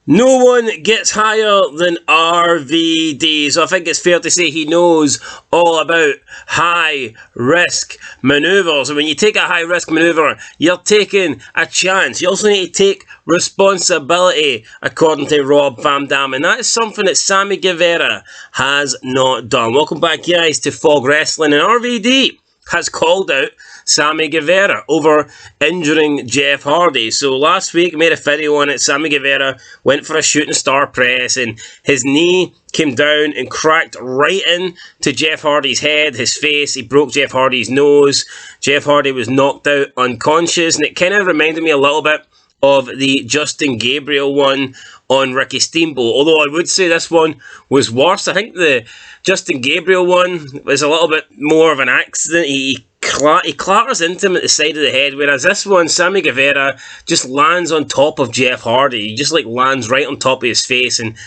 No one gets higher than RVD, so I think it's fair to say he knows all about high risk manoeuvres. And when you take a high risk manoeuvre, you're taking a chance. You also need to take responsibility, according to Rob Van Dam, and that is something that Sammy Guevara has not done. Welcome back, guys, to Fog Wrestling, and RVD has called out Sammy Guevara over injuring Jeff Hardy. So last week, made a video on it. Sammy Guevara went for a shooting star press and his knee came down and cracked right into Jeff Hardy's head, his face. He broke Jeff Hardy's nose. Jeff Hardy was knocked out unconscious, and it kind of reminded me a little bit of the Justin Gabriel one on Ricky Steamboat, although I would say this one was worse. I think the Justin Gabriel one was a little bit more of an accident. He clatters into him at the side of the head, whereas this one, Sammy Guevara just lands on top of Jeff Hardy. He just lands right on top of his face, and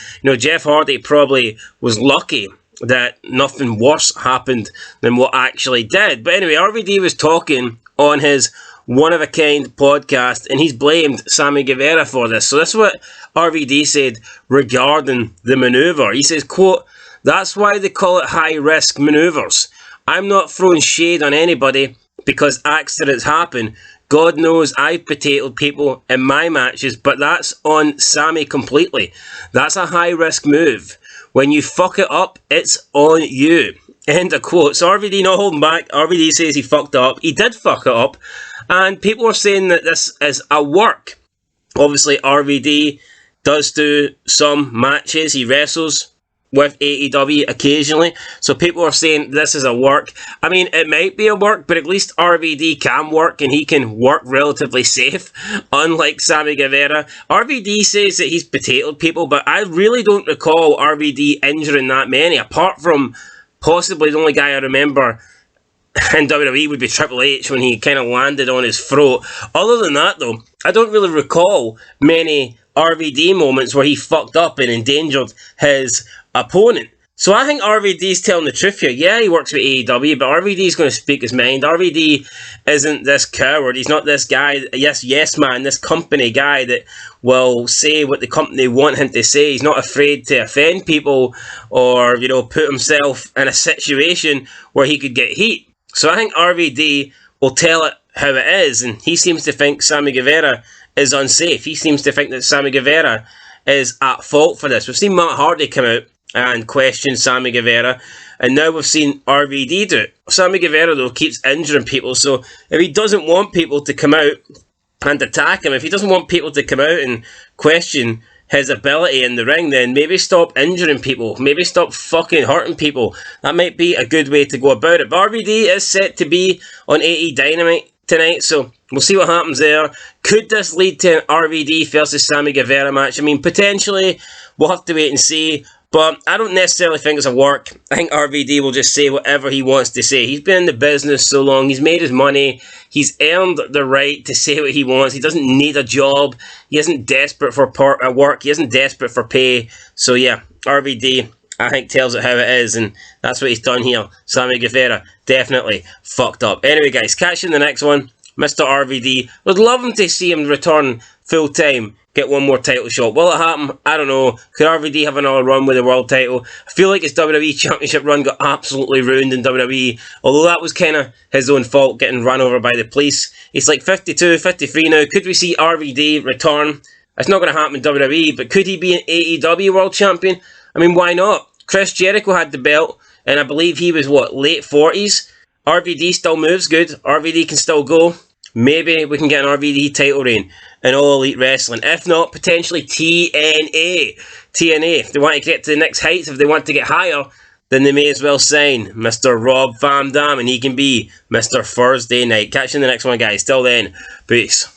Jeff Hardy probably was lucky that nothing worse happened than what actually did. But anyway, RVD was talking on his one-of-a-kind podcast, and he's blamed Sammy Guevara for this. So this is what RVD said regarding the manoeuvre. He says, quote, "That's why they call it high-risk manoeuvres. I'm not throwing shade on anybody because accidents happen. God knows I've potatoed people in my matches, but that's on Sammy completely. That's a high-risk move. When you fuck it up, it's on you." End of quote. So RVD not holding back. RVD says he fucked up. He did fuck it up. And people are saying that this is a work. Obviously, RVD does do some matches. He wrestles with AEW occasionally. So people are saying this is a work. I mean, it might be a work, but at least RVD can work, and he can work relatively safe, unlike Sammy Guevara. RVD says that he's potatoed people, but I really don't recall RVD injuring that many, apart from possibly the only guy I remember in WWE would be Triple H when he kind of landed on his throat. Other than that, though, I don't really recall many RVD moments where he fucked up and endangered his opponent. So I think RVD's telling the truth here. Yeah, he works with AEW, but RVD's going to speak his mind. RVD isn't this coward. He's not this guy, yes man, this company guy that will say what the company want him to say. He's not afraid to offend people or, put himself in a situation where he could get heat. So I think RVD will tell it how it is, and he seems to think Sammy Guevara is unsafe. He seems to think that Sammy Guevara is at fault for this. We've seen Matt Hardy come out and question Sammy Guevara, and now we've seen RVD do it. Sammy Guevara, though, keeps injuring people, so if he doesn't want people to come out and attack him, if he doesn't want people to come out and question his ability in the ring, then maybe stop injuring people, maybe stop fucking hurting people. That might be a good way to go about it. But RVD is set to be on AE Dynamite tonight, so we'll see what happens there. Could this lead to an RVD versus Sammy Guevara match? I mean, potentially, we'll have to wait and see. But I don't necessarily think it's a work. I think RVD will just say whatever he wants to say. He's been in the business so long. He's made his money. He's earned the right to say what he wants. He doesn't need a job. He isn't desperate for work. He isn't desperate for pay. So yeah, RVD, I think, tells it how it is. And that's what he's done here. Sammy Guevara definitely fucked up. Anyway, guys, catch you in the next one. Mr. RVD. Would love him to see him return full time. Get one more title shot. Will it happen? I don't know. Could RVD have another run with the world title? I feel like his WWE Championship run got absolutely ruined in WWE, although that was kind of his own fault, getting run over by the police. He's like 52, 53 now. Could we see RVD return? It's not going to happen in WWE, but could he be an AEW World Champion? I mean, why not? Chris Jericho had the belt, and I believe he was, late 40s? RVD still moves good. RVD can still go. Maybe we can get an RVD title reign in All Elite Wrestling. If not, potentially TNA. TNA. If they want to get to the next heights, if they want to get higher, then they may as well sign Mr. Rob Van Dam, and he can be Mr. Thursday Night. Catch you in the next one, guys. Till then, peace.